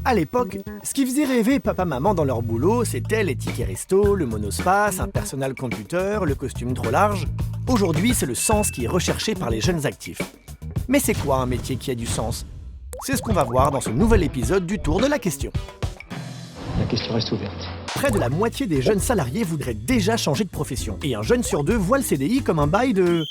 À l'époque, ce qui faisait rêver papa-maman dans leur boulot, c'était les tickets resto, le monospace, un personal computer, le costume trop large. Aujourd'hui, c'est le sens qui est recherché par les jeunes actifs. Mais c'est quoi un métier qui a du sens? C'est ce qu'on va voir dans ce nouvel épisode du Tour de la question. La question reste ouverte. Près de la moitié des jeunes salariés voudraient déjà changer de profession. Et un jeune sur deux voit le CDI comme un bail de...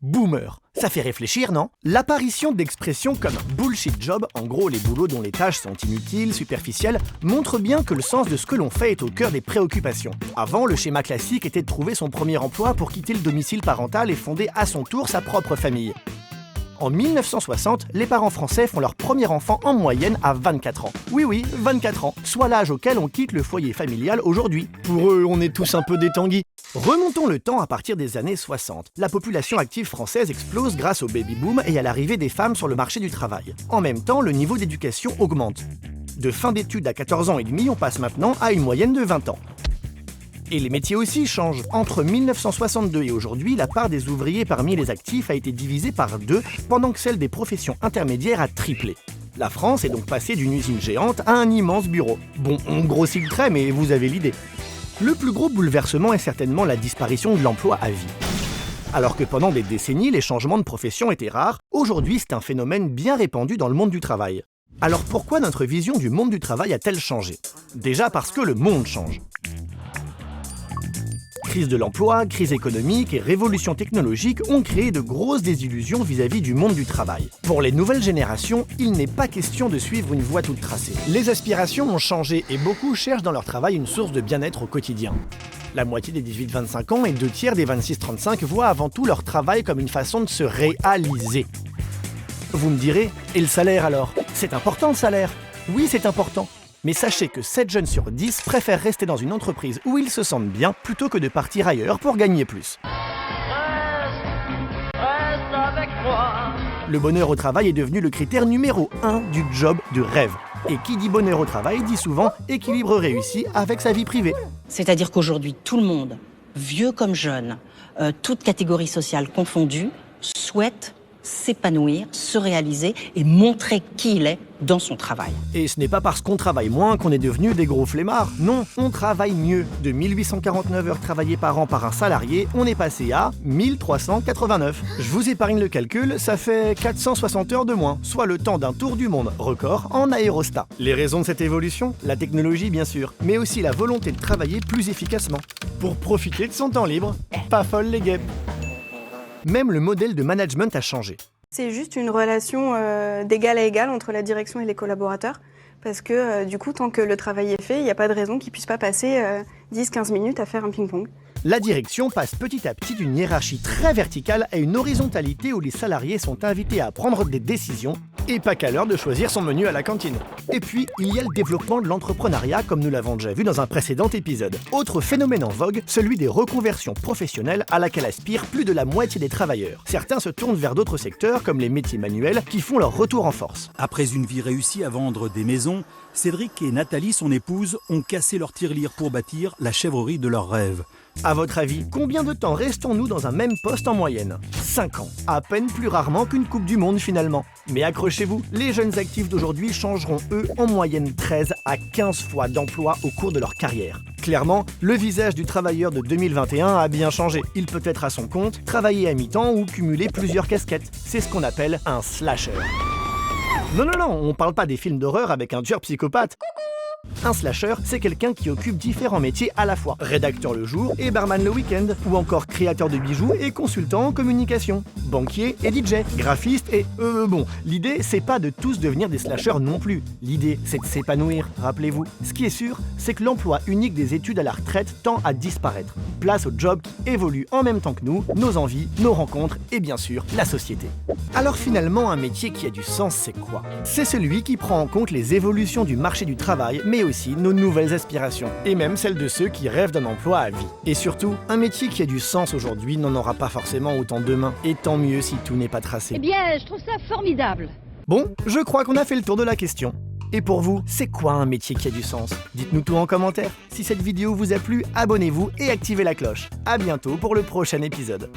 boomer. Ça fait réfléchir, non? L'apparition d'expressions comme bullshit job, en gros les boulots dont les tâches sont inutiles, superficielles, montre bien que le sens de ce que l'on fait est au cœur des préoccupations. Avant, le schéma classique était de trouver son premier emploi pour quitter le domicile parental et fonder à son tour sa propre famille. En 1960, les parents français font leur premier enfant en moyenne à 24 ans. Oui, 24 ans, soit l'âge auquel on quitte le foyer familial aujourd'hui. Pour eux, on est tous un peu des tanguis. Remontons le temps à partir des années 60. La population active française explose grâce au baby-boom et à l'arrivée des femmes sur le marché du travail. En même temps, le niveau d'éducation augmente. De fin d'études à 14 ans et demi, on passe maintenant à une moyenne de 20 ans. Et les métiers aussi changent. Entre 1962 et aujourd'hui, la part des ouvriers parmi les actifs a été divisée par 2, pendant que celle des professions intermédiaires a triplé. La France est donc passée d'une usine géante à un immense bureau. Bon, on grossit le trait, mais vous avez l'idée. Le plus gros bouleversement est certainement la disparition de l'emploi à vie. Alors que pendant des décennies, les changements de profession étaient rares, aujourd'hui c'est un phénomène bien répandu dans le monde du travail. Alors pourquoi notre vision du monde du travail a-t-elle changé? Déjà parce que le monde change. Crise de l'emploi, crise économique et révolution technologique ont créé de grosses désillusions vis-à-vis du monde du travail. Pour les nouvelles générations, il n'est pas question de suivre une voie toute tracée. Les aspirations ont changé et beaucoup cherchent dans leur travail une source de bien-être au quotidien. La moitié des 18-25 ans et 2 tiers des 26-35 voient avant tout leur travail comme une façon de se réaliser. Vous me direz, et le salaire alors? C'est important le salaire? Oui, c'est important. Mais sachez que 7 jeunes sur 10 préfèrent rester dans une entreprise où ils se sentent bien plutôt que de partir ailleurs pour gagner plus. Reste avec moi. Le bonheur au travail est devenu le critère numéro 1 du job de rêve. Et qui dit bonheur au travail dit souvent équilibre réussi avec sa vie privée. C'est-à-dire qu'aujourd'hui, tout le monde, vieux comme jeune, toute catégorie sociale confondue, souhaite s'épanouir, se réaliser et montrer qui il est dans son travail. Et ce n'est pas parce qu'on travaille moins qu'on est devenu des gros flemmards. Non, on travaille mieux. De 1849 heures travaillées par an par un salarié, on est passé à 1389. Je vous épargne le calcul, ça fait 460 heures de moins, soit le temps d'un tour du monde record en aérostat. Les raisons de cette évolution? La technologie bien sûr, mais aussi la volonté de travailler plus efficacement. Pour profiter de son temps libre. Pas folle les guêpes. Même le modèle de management a changé. C'est juste une relation d'égal à égal entre la direction et les collaborateurs. Parce que du coup, tant que le travail est fait, il n'y a pas de raison qu'ils ne puissent pas passer 10-15 minutes à faire un ping-pong. La direction passe petit à petit d'une hiérarchie très verticale à une horizontalité où les salariés sont invités à prendre des décisions et pas qu'à l'heure de choisir son menu à la cantine. Et puis, il y a le développement de l'entrepreneuriat comme nous l'avons déjà vu dans un précédent épisode. Autre phénomène en vogue, celui des reconversions professionnelles à laquelle aspirent plus de la moitié des travailleurs. Certains se tournent vers d'autres secteurs comme les métiers manuels qui font leur retour en force. Après une vie réussie à vendre des maisons, Cédric et Nathalie, son épouse, ont cassé leur tirelire pour bâtir la chèvrerie de leurs rêves. À votre avis, combien de temps restons-nous dans un même poste en moyenne? 5 ans. À peine plus rarement qu'une Coupe du Monde finalement. Mais accrochez-vous, les jeunes actifs d'aujourd'hui changeront eux en moyenne 13 à 15 fois d'emploi au cours de leur carrière. Clairement, le visage du travailleur de 2021 a bien changé. Il peut être à son compte, travailler à mi-temps ou cumuler plusieurs casquettes. C'est ce qu'on appelle un slasher. Non, on parle pas des films d'horreur avec un tueur psychopathe. Un slasher, c'est quelqu'un qui occupe différents métiers à la fois. Rédacteur le jour et barman le week-end. Ou encore créateur de bijoux et consultant en communication. Banquier et DJ. Graphiste et... l'idée, c'est pas de tous devenir des slashers non plus. L'idée, c'est de s'épanouir, rappelez-vous. Ce qui est sûr, c'est que l'emploi unique des études à la retraite tend à disparaître. Place aux jobs qui évoluent en même temps que nous, nos envies, nos rencontres et bien sûr, la société. Alors finalement, un métier qui a du sens, c'est quoi? C'est celui qui prend en compte les évolutions du marché du travail, mais aussi nos nouvelles aspirations, et même celles de ceux qui rêvent d'un emploi à vie. Et surtout, un métier qui a du sens aujourd'hui n'en aura pas forcément autant demain, et tant mieux si tout n'est pas tracé. Eh bien, je trouve ça formidable. Bon, je crois qu'on a fait le tour de la question. Et pour vous, c'est quoi un métier qui a du sens? Dites-nous tout en commentaire. Si cette vidéo vous a plu, abonnez-vous et activez la cloche. À bientôt pour le prochain épisode.